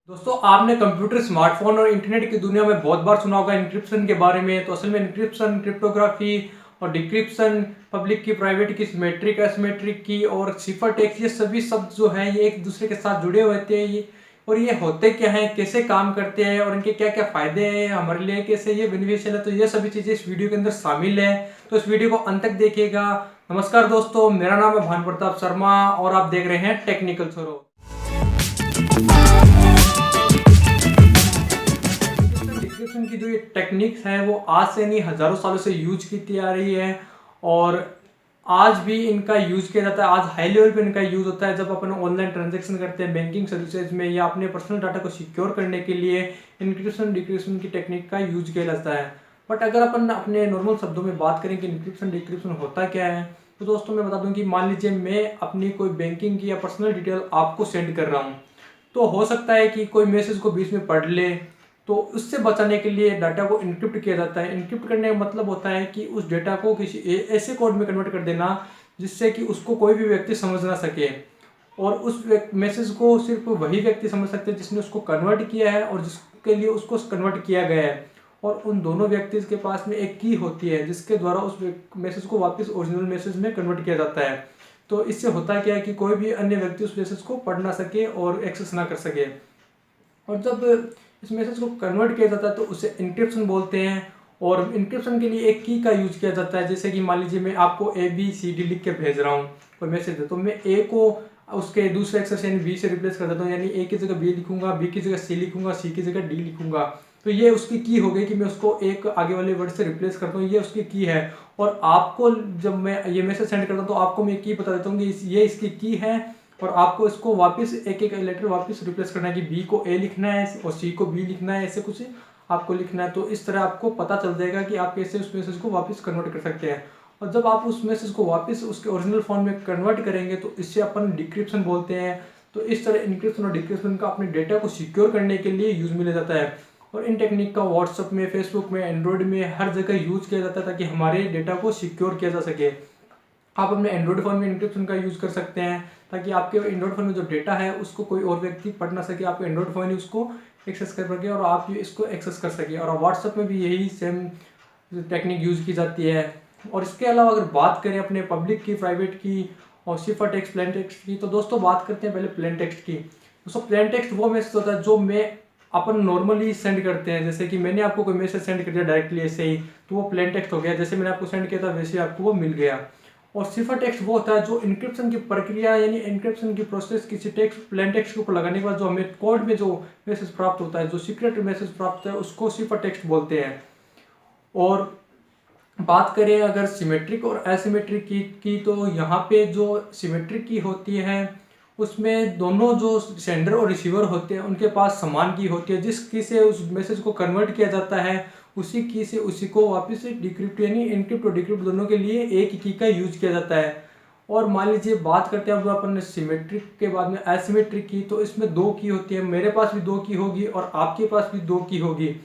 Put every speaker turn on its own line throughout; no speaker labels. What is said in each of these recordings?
दोस्तों आपने computer, smartphone और इंटरनेट की दुनिया में बहुत बार सुना होगा इंक्रिप्शन के बारे में। तो असल में इंक्रिप्शन, क्रिप्टोग्राफी और डिक्रिप्शन, पब्लिक की, प्राइवेट की, सिमेट्रिक, एसिमेट्रिक की और सिफर टेक्स्ट, ये सभी शब्द जो हैं ये एक दूसरे के साथ जुड़े हुए होते हैं। ये होते क्या हैं, कैसे काम करते हैं और इनके क्या क्या फायदे हैं हमारे लिए, कैसे ये बेनिफिशियल है, तो ये सभी चीजें इस वीडियो के अंदर शामिल है। तो इस वीडियो को अंत तक देखिएगा। नमस्कार दोस्तों, मेरा नाम है भानु प्रताप शर्मा और आप देख रहे हैं टेक्निकल सरो। डिक्रिप्शन की जो ये टेक्निक्स है वो आज से नहीं हजारों सालों से यूज की आ रही है और आज भी इनका यूज किया जाता है। आज हाई लेवल पे इनका यूज होता है जब अपन ऑनलाइन ट्रांजैक्शन करते हैं बैंकिंग सर्विसेज में या अपने पर्सनल डाटा को सिक्योर करने के लिए इंक्रिप्शन डिक्रिप्शन की टेक्निक का यूज किया जाता है। बट अगर अपन अपने नॉर्मल शब्दों में बात करें कि इंक्रिप्शन डिक्रिप्शन होता क्या है, तो दोस्तों मैं बता दूं कि मान लीजिए मैं अपनी कोई बैंकिंग की या पर्सनल डिटेल आपको सेंड कर रहा हूँ, तो हो सकता है कि कोई मैसेज को बीच में पढ़ ले, तो उससे बचाने के लिए डाटा को इनक्रिप्ट किया जाता है। इनक्रिप्ट करने का मतलब होता है कि उस डेटा को किसी ऐसे कोड में कन्वर्ट कर देना जिससे कि उसको कोई भी व्यक्ति समझ ना सके और उस मैसेज को सिर्फ वही व्यक्ति समझ सकते हैं जिसने उसको कन्वर्ट किया है और जिसके लिए उसको कन्वर्ट किया गया है। और उन दोनों व्यक्ति के पास में एक की होती है जिसके द्वारा उस मैसेज को वापस ओरिजिनल मैसेज में कन्वर्ट किया जाता है। तो इससे होता क्या है कि कोई भी अन्य व्यक्ति उस मैसेज को पढ़ ना सके और एक्सेस ना कर सके। और जब इस मैसेज को कन्वर्ट किया जाता है तो उसे इंक्रिप्शन बोलते हैं। और इंक्रिप्शन के लिए एक की का यूज किया जाता है। जैसे कि मान लीजिए मैं आपको ABCD लिख के भेज रहा हूँ कोई मैसेज है, तो मैं ए को उसके दूसरे अक्षर से यानी बी से रिप्लेस कर देता हूँ, यानी ए की जगह बी लिखूंगा, बी की जगह सी लिखूंगा, सी की जगह डी लिखूंगा। तो ये उसकी की हो गई कि मैं उसको एक आगे वाले वर्ड से रिप्लेस करता हूँ, ये उसकी की है। और आपको जब मैं ये मैसेज सेंड करता हूँ तो आपको मैं की बता देता हूँ कि ये इसकी की है और आपको इसको वापस एक एक लेटर वापस रिप्लेस करना है कि बी को ए लिखना है और सी को बी लिखना है, ऐसे कुछ आपको लिखना है। तो इस तरह आपको पता चल जाएगा कि आप कैसे उस मैसेज को वापस कन्वर्ट कर सकते हैं। और जब आप उस मैसेज को वापस उसके ओरिजिनल फॉर्म में कन्वर्ट करेंगे तो इससे अपन डिक्रिप्शन बोलते हैं। तो इस तरह इनक्रिप्शन और डिक्रिप्शन का अपने डेटा को सिक्योर करने के लिए यूज मिला जाता है। और इन टेक्निक का व्हाट्सएप में, फेसबुक में, एंड्रॉयड में हर जगह यूज किया जाता है ताकि हमारे डेटा को सिक्योर किया जा सके। आप अपने एंड्रॉयड फ़ोन में इंक्रिप्शन का यूज़ कर सकते हैं ताकि आपके एंड्रॉयड फ़ोन में जो डेटा है उसको कोई और व्यक्ति पढ़ ना सके, आपके एंड्रॉयड फ़ोन ही उसको एक्सेस कर सके और आप इसको एक्सेस कर सके। और व्हाट्सएप में भी यही सेम टेक्निक यूज़ की जाती है। और इसके अलावा अगर बात करें अपने पब्लिक की, प्राइवेट की और सिफर टेक्स्ट, प्लेन टेक्स्ट की, तो दोस्तों बात करते हैं पहले प्लेन टेक्स्ट की। दोस्तों प्लेन टेक्स्ट वो मैसेज होता है जो मैं अपन नॉर्मली सेंड करते हैं। जैसे कि मैंने आपको कोई मैसेज सेंड कर दिया डायरेक्टली ऐसे ही, तो वो प्लेन टेक्स्ट हो गया। जैसे मैंने आपको सेंड किया था वैसे आपको वो मिल गया। और सिफर टेक्स्ट वो होता है जो इंक्रिप्शन की प्रक्रिया यानी इंक्रिप्शन की प्रोसेस किसी टेक्स्ट, प्लेन टेक्स्ट के ऊपर लगाने के बाद जो हमें कोड में जो मैसेज प्राप्त होता है, जो सीक्रेट मैसेज प्राप्त है, उसको सिफर टेक्स्ट बोलते हैं। और बात करें अगर सिमेट्रिक और एसिमेट्रिक की तो यहाँ पे जो सिमेट्रिक की होती है उसमें दोनों जो सेंडर और रिसीवर होते हैं उनके पास समान की होती है। जिस की से उस मैसेज को कन्वर्ट किया जाता है उसी की से उसी को वापस से डिक्रिप्ट यानी इनक्रिप्ट और डिक्रिप्ट दोनों के लिए एक ही की का यूज किया जाता है। और मान लीजिए बात करते हैं अब अपन सिमेट्रिक के बाद में एसिमेट्रिक की, तो इसमें दो की होती है। मेरे पास भी दो की होगी और आपके पास भी दो की होगी।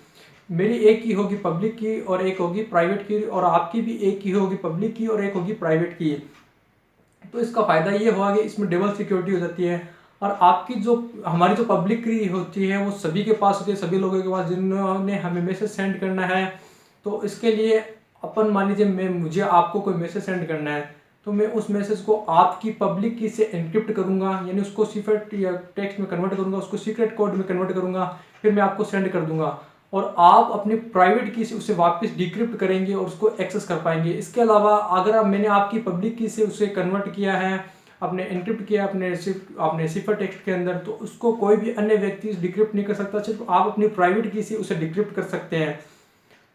मेरी एक की होगी पब्लिक की और एक होगी प्राइवेट की, और आपकी भी एक की होगी पब्लिक की और एक होगी प्राइवेट की। तो इसका फायदा ये हुआ कि इसमें डबल सिक्योरिटी हो जाती है। और आपकी जो हमारी जो पब्लिक की होती है वो सभी के पास होती है, सभी लोगों के पास जिन्होंने हमें मैसेज सेंड करना है। तो इसके लिए अपन मान लीजिए मुझे आपको कोई मैसेज सेंड करना है तो मैं उस मैसेज को आपकी पब्लिक की से एनक्रिप्ट करूंगा, यानी उसको सीक्रेट टेक्स्ट में कन्वर्ट करूंगा, उसको सीक्रेट कोड में कन्वर्ट करूंगा, फिर मैं आपको सेंड कर दूंगा। और आप अपनी प्राइवेट की से उसे वापस डिक्रिप्ट करेंगे और उसको एक्सेस कर पाएंगे। इसके अलावा अगर मैंने आपकी पब्लिक की से उसे कन्वर्ट किया है, अपने एनक्रिप्ट किया अपने सिफर टेक्स्ट के अंदर, तो उसको कोई भी अन्य व्यक्ति डिक्रिप्ट नहीं कर सकता, सिर्फ आप अपनी प्राइवेट की से उसे डिक्रिप्ट कर सकते हैं।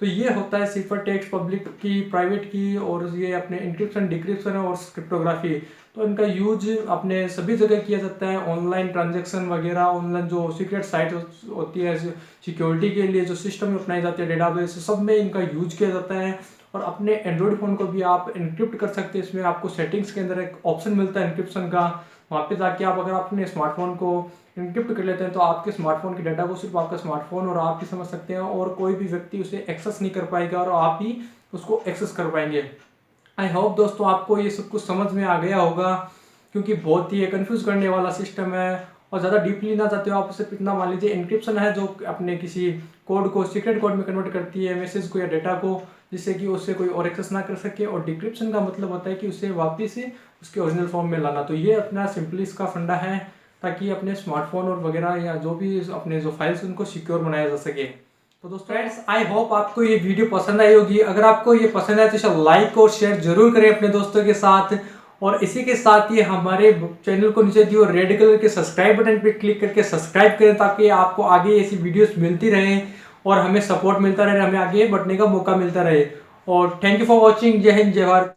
तो ये होता है सिफर टेक्स्ट, पब्लिक की, प्राइवेट की, और ये अपने इंक्रिप्शन, डिक्रिप्शन और क्रिप्टोग्राफी। तो इनका यूज अपने सभी जगह किया जाता है। ऑनलाइन ट्रांजैक्शन वगैरह, ऑनलाइन जो सीक्रेट साइट होती है सिक्योरिटी के लिए जो सिस्टम अपनाए जाते हैं, डेटाबेस, सब में इनका यूज किया जाता है। और अपने एंड्रॉयड फ़ोन को भी आप इनक्रिप्ट कर सकते हैं। इसमें आपको सेटिंग्स के अंदर एक ऑप्शन मिलता है इनक्रिप्शन का, वहाँ पे जाके आप अगर अपने स्मार्टफोन को इनक्रिप्ट कर लेते हैं तो आपके स्मार्टफोन के डाटा को सिर्फ आपका स्मार्टफोन और आप ही समझ सकते हैं और कोई भी व्यक्ति उसे एक्सेस नहीं कर पाएगा और आप ही उसको एक्सेस कर पाएंगे। आई होप दोस्तों आपको ये सब कुछ समझ में आ गया होगा, क्योंकि बहुत ही कंफ्यूज करने वाला सिस्टम है और ज़्यादा डीपली ना जाते हो आप, सिर्फ इतना मान लीजिए इंक्रिप्शन है जो अपने किसी कोड को सीक्रेट कोड में कन्वर्ट करती है, मैसेज को या डेटा को, जिससे कि उससे कोई और एक्सेस ना कर सके। और डिक्रिप्शन का मतलब होता है कि उसे वापस से उसके ओरिजिनल फॉर्म में लाना। तो ये अपना सिंपली इसका फंडा है, ताकि अपने स्मार्टफोन और वगैरह या जो भी अपने जो फाइल्स उनको सिक्योर बनाया जा सके। तो दोस्तों फ्रेंड्स, आई होप आपको ये वीडियो पसंद आई होगी। अगर आपको ये पसंद आए तो इसे लाइक और शेयर जरूर करें अपने दोस्तों के साथ। और इसी के साथ ही हमारे चैनल को नीचे दिए रेड कलर के सब्सक्राइब बटन पर क्लिक करके सब्सक्राइब करें, ताकि आपको आगे ऐसी वीडियोस मिलती रहे और हमें सपोर्ट मिलता रहे, हमें आगे बढ़ने का मौका मिलता रहे। और थैंक यू फॉर वॉचिंग। जय हिंद, जय भारत।